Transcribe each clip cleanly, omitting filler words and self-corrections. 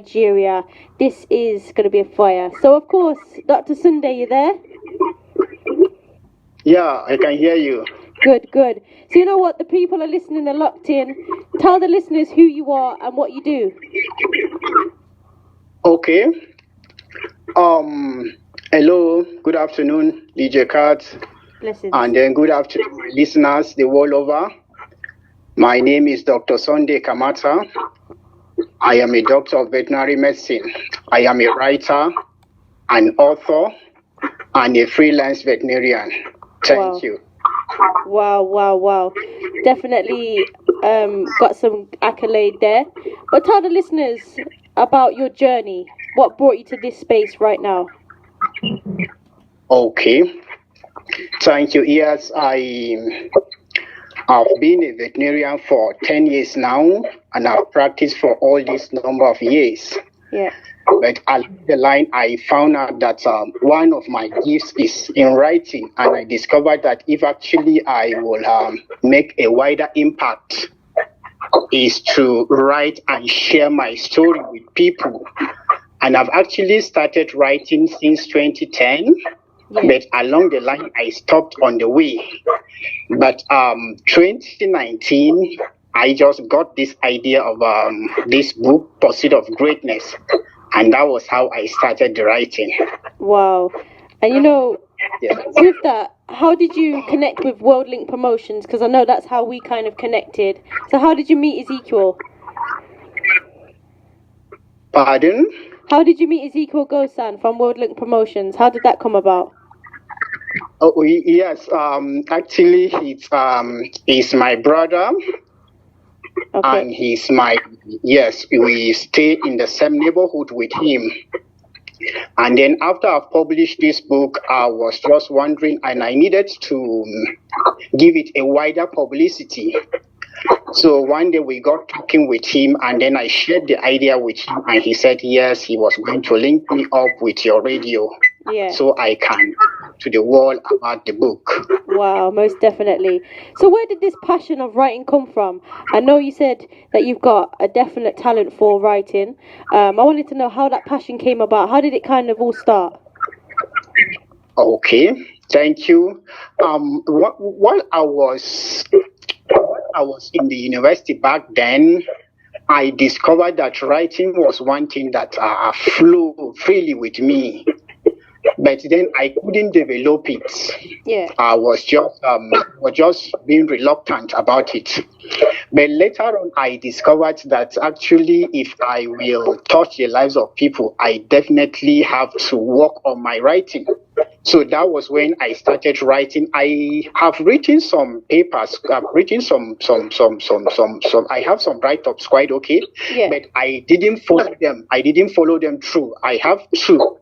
Nigeria. This is going to be a fire. So, of course, Dr. Sunday, you there? Yeah, I can hear you. Good. So, you know what? The people are listening, they're locked in. Tell the listeners who you are and what you do. Okay. Hello, good afternoon, DJKat. Blessings. And then good afternoon, my listeners the world over. My name is Dr. Sunday Kamata. I am a doctor of veterinary medicine. I am a writer, an author, and a freelance veterinarian. Thank you. Wow. Definitely got some accolade there. But tell the listeners about your journey. What brought you to this space right now? Okay. Thank you. Yes, I've been a veterinarian for 10 years now, and I've practiced for all this number of years. Yeah. But along the line, I found out that one of my gifts is in writing, and I discovered that if actually I will make a wider impact, is to write and share my story with people. And I've actually started writing since 2010. Yeah. But along the line, I stopped on the way. But 2019, I just got this idea of this book, Pursuit of Greatness. And that was how I started writing. Wow. And you know, with that, how did you connect with World Link Promotions? Because I know that's how we kind of connected. So how did you meet Ezekiel? Pardon? How did you meet Ezekiel Gosan from World Link Promotions? How did that come about? Oh, yes. Actually, he's my brother. Okay. And we stay in the same neighborhood with him. And then after I published this book, I was just wondering, and I needed to give it a wider publicity. So one day we got talking with him, and then I shared the idea with him, and he said yes, he was going to link me up with your radio, so I can to the world about the book. Wow, most definitely. So where did this passion of writing come from? I know you said that you've got a definite talent for writing. I wanted to know how that passion came about. How did it kind of all start? Okay, thank you. While I was in the university back then, I discovered that writing was one thing that flew freely with me. But then I couldn't develop it. Yeah. I was just being reluctant about it. But later on, I discovered that actually, if I will touch the lives of people, I definitely have to work on my writing. So that was when I started writing. I have written some papers. I've written some. I have some write-ups quite okay, but I didn't follow them. I didn't follow them through. I have two,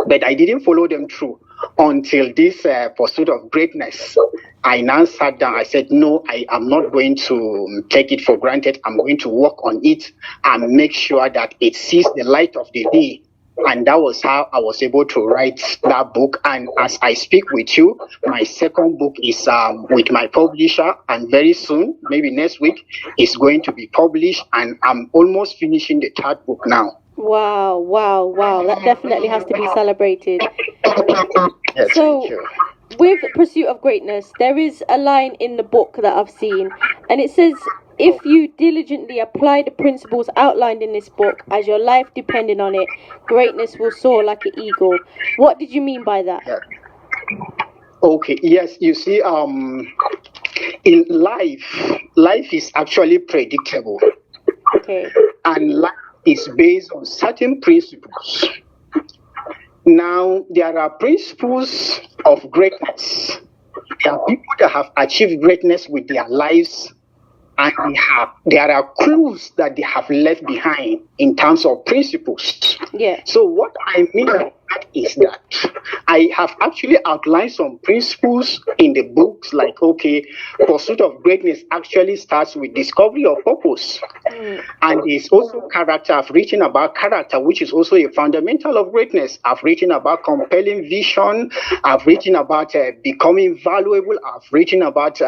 but I didn't follow them through until this Pursuit of Greatness. I now sat down. I said, no, I am not going to take it for granted. I'm going to work on it and make sure that it sees the light of the day. And that was how I was able to write that book. And as I speak with you, my second book is with my publisher, and very soon, maybe next week, it's going to be published. And I'm almost finishing the third book now. Wow. That definitely has to be celebrated. Yes, so, with Pursuit of Greatness, there is a line in the book that I've seen, and it says, if you diligently apply the principles outlined in this book, as your life depending on it, greatness will soar like an eagle. What did you mean by that? Yeah. Okay, yes, you see, in life is actually predictable. Okay. And life is based on certain principles. Now, there are principles of greatness. There are people that have achieved greatness with their lives, and there are clues that they have left behind in terms of principles. Yeah. So what I mean that is that I have actually outlined some principles in the books, like, okay, pursuit of greatness actually starts with discovery of purpose. And it's also character. I've written about character, which is also a fundamental of greatness. I've written about compelling vision. I've written about becoming valuable. I've written about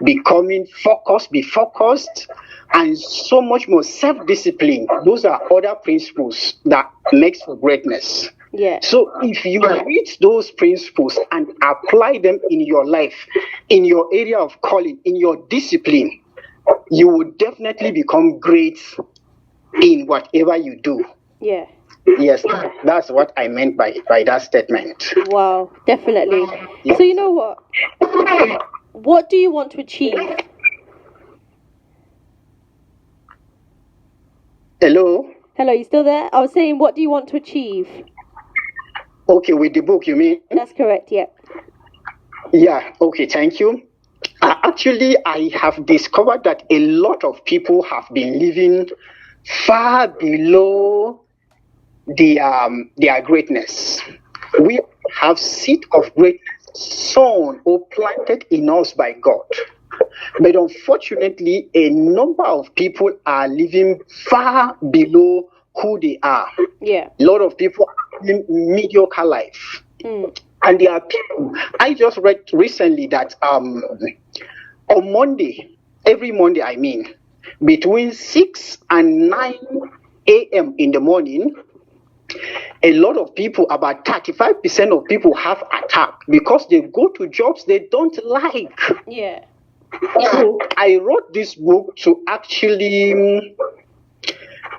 becoming focused, be focused, and so much more. Self-discipline. Those are other principles that makes for greatness. Yeah. So if you read those principles and apply them in your life, in your area of calling, in your discipline, you will definitely become great in whatever you do. Yeah. Yes, that's what I meant by that statement. Wow, definitely. Yeah. So you know what? What do you want to achieve? Hello? Hello, you still there? I was saying, what do you want to achieve? Okay, with the book, you mean? That's correct, yeah. Yeah, okay, thank you. Actually, I have discovered that a lot of people have been living far below their greatness. We have seed of greatness sown or planted in us by God. But unfortunately, a number of people are living far below who they are. Yeah. A lot of people are living mediocre life. And there are people, I just read recently that on Monday, every Monday, I mean, between 6 and 9 a.m. in the morning, a lot of people, about 35% of people have attack because they go to jobs they don't like. Yeah. So I wrote this book to actually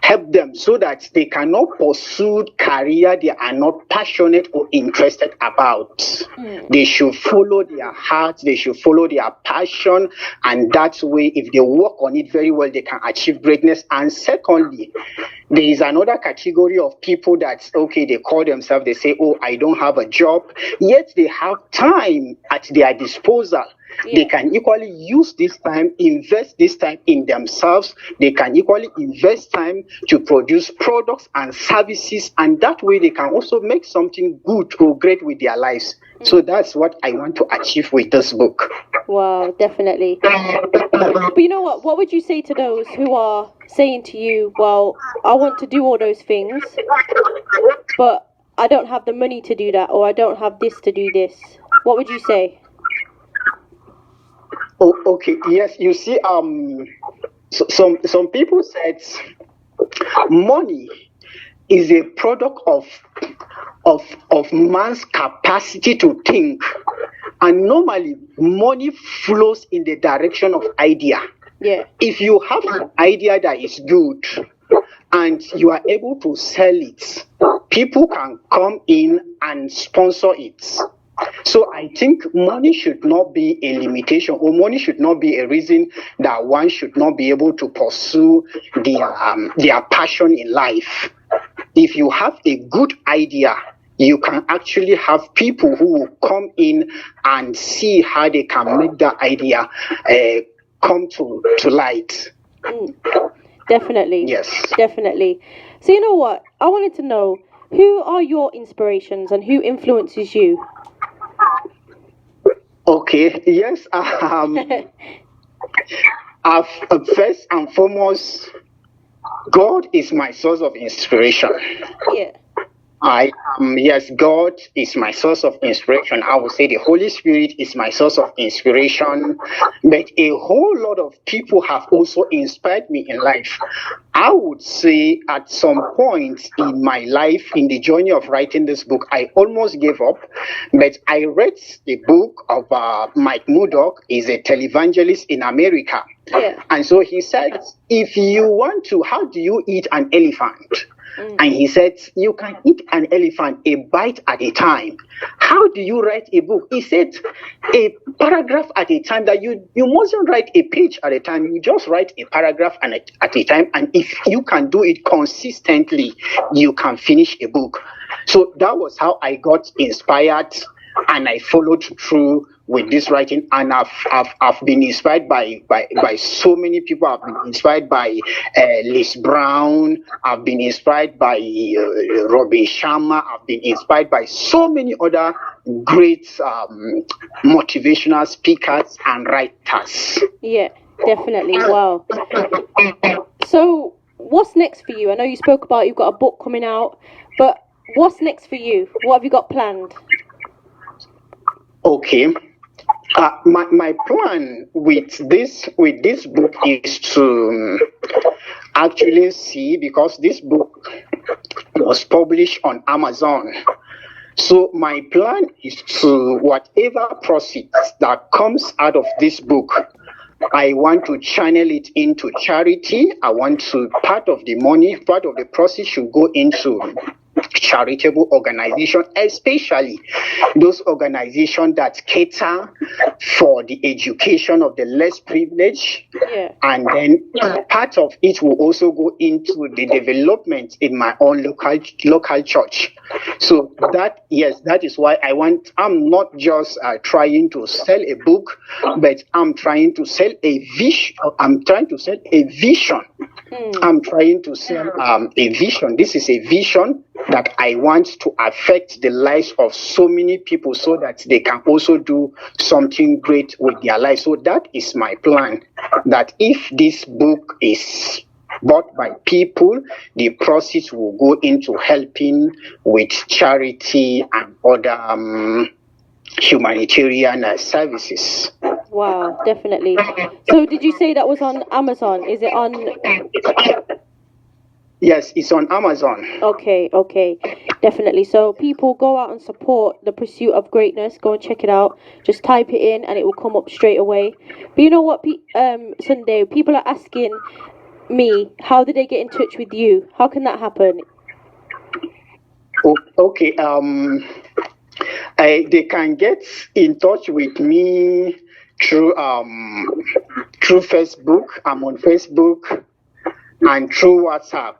help them so that they cannot pursue career they are not passionate or interested about. They should follow their heart, they should follow their passion, and that way, if they work on it very well, they can achieve greatness. And secondly, there is another category of people that, okay, they call themselves, they say, oh, I don't have a job, yet they have time at their disposal. Yeah. They can equally use this time, invest this time in themselves. They can equally invest time to produce products and services, and that way they can also make something good or great with their lives. So that's what I want to achieve with this book. Wow, definitely. But you know what? What would you say to those who are saying to you, well, I want to do all those things, but I don't have the money to do that, or I don't have this to do this? What would you say? Oh, okay. Yes, you see, some people said money is a product of man's capacity to think, and normally money flows in the direction of idea. Yeah. If you have an idea that is good and you are able to sell it, people can come in and sponsor it. So I think money should not be a limitation, or money should not be a reason that one should not be able to pursue their passion in life. If you have a good idea, you can actually have people who will come in and see how they can make that idea come to light. Definitely. Yes. Definitely. So you know what? I wanted to know, who are your inspirations and who influences you? Okay, yes. First and foremost, God is my source of inspiration. Yeah. Yes, God is my source of inspiration. I would say the Holy Spirit is my source of inspiration, but a whole lot of people have also inspired me in life. I would say at some point in my life, in the journey of writing this book, I almost gave up, but I read the book of Mike Murdoch. He's a televangelist in America. Yeah. And so he said, if you want to, how do you eat an elephant? And he said, you can eat an elephant a bite at a time. How do you write a book? He said, a paragraph at a time. That you mustn't write a page at a time. You just write a paragraph at a time. And if you can do it consistently, you can finish a book. So that was how I got inspired. and I followed through with this writing, and I've been inspired by so many people. I've been inspired by Liz Brown. I've been inspired by Robin Sharma. I've been inspired by so many other great motivational speakers and writers. Yeah, definitely. Wow. So, what's next for you? I know you spoke about you've got a book coming out, but what's next for you? What have you got planned? Okay. My plan with this book is to actually see, because this book was published on Amazon. So my plan is to, whatever proceeds that comes out of this book, I want to channel it into charity. I want to, part of the proceeds should go into charitable organization, especially those organizations that cater for the education of the less privileged. Yeah. And then part of it will also go into the development in my own local church. So that is why I'm not just trying to sell a book, but I'm trying to sell a vision. I'm trying to sell a vision. I'm trying to sell a vision. This is a vision that I want to affect the lives of so many people, so that they can also do something great with their lives. So that is my plan, that if this book is bought by people, the proceeds will go into helping with charity and other humanitarian services. Wow, definitely. So, did you say that was on Amazon? Is it on? Yes, it's on Amazon. Okay, definitely. So people go out and support the pursuit of greatness. Go and check it out. Just type it in, and it will come up straight away. But you know what, Sunday, people are asking me, how did they get in touch with you? How can that happen? Okay. They can get in touch with me through Facebook. I'm on Facebook, and through WhatsApp.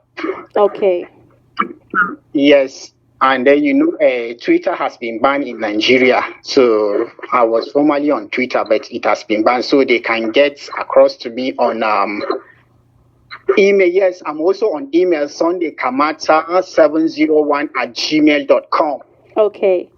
Okay. Yes, and then Twitter has been banned in Nigeria. So I was formerly on Twitter, but it has been banned. So they can get across to me on email. Yes, I'm also on email, sundaykamata701@gmail.com. Okay.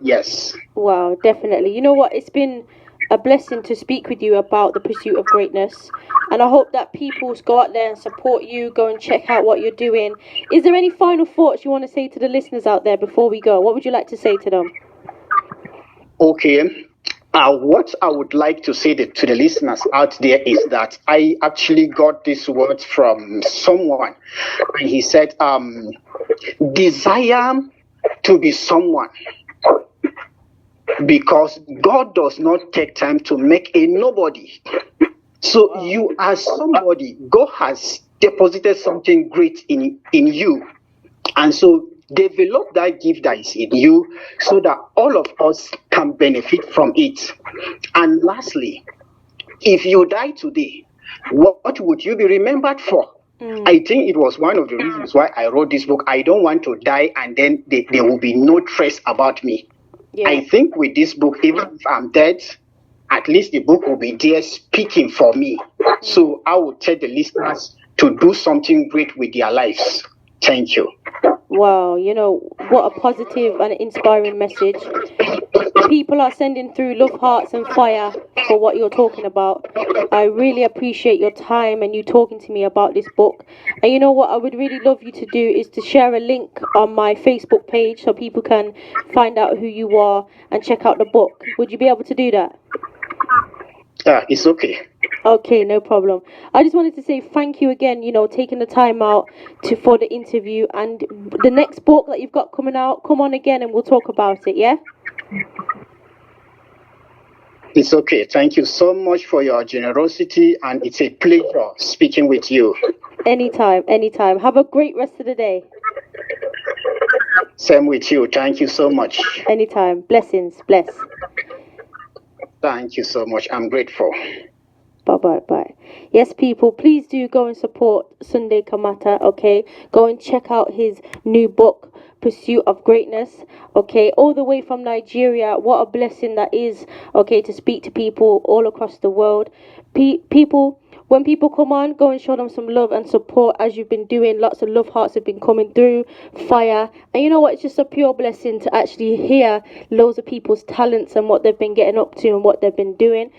Yes. Wow, definitely. You know what? It's been a blessing to speak with you about the pursuit of greatness, and I hope that people go out there and support you. Go and check out what you're doing. Is there any final thoughts you want to say to the listeners out there before we go? What would you like to say to them? Okay. What I would like to say to the listeners out there is that I actually got this word from someone, and he said, desire to be someone, because God does not take time to make a nobody. So you are somebody. God has deposited something great in you, and so develop that gift that is in you, so that all of us can benefit from it. And lastly, if you die today, what would you be remembered for? I think it was one of the reasons why I wrote this book. I don't want to die and then there will be no trace about me. Yeah. I think with this book, even if I'm dead, at least the book will be there speaking for me. So I would tell the listeners to do something great with their lives. Thank you. Wow, what a positive and inspiring message. People are sending through love hearts and fire for what you're talking about. I really appreciate your time and you talking to me about this book. And you know what I would really love you to do is to share a link on my Facebook page so people can find out who you are and check out the book. Would you be able to do that? It's okay. Okay, no problem. I just wanted to say thank you again, taking the time out for the interview, and the next book that you've got coming out, come on again and we'll talk about it, yeah? It's okay. Thank you so much for your generosity, and it's a pleasure speaking with you. Anytime. Have a great rest of the day. Same with you. Thank you so much. Anytime. Blessings. Bless. Thank you so much. I'm grateful. Bye. Yes, people, please do go and support Sunday Kamata, okay? Go and check out his new book, Pursuit of Greatness, okay, all the way from Nigeria. What a blessing that is, okay, to speak to people all across the world. People, when people come on, go and show them some love and support as you've been doing. Lots of love hearts have been coming through, fire. And you know what? It's just a pure blessing to actually hear loads of people's talents and what they've been getting up to and what they've been doing.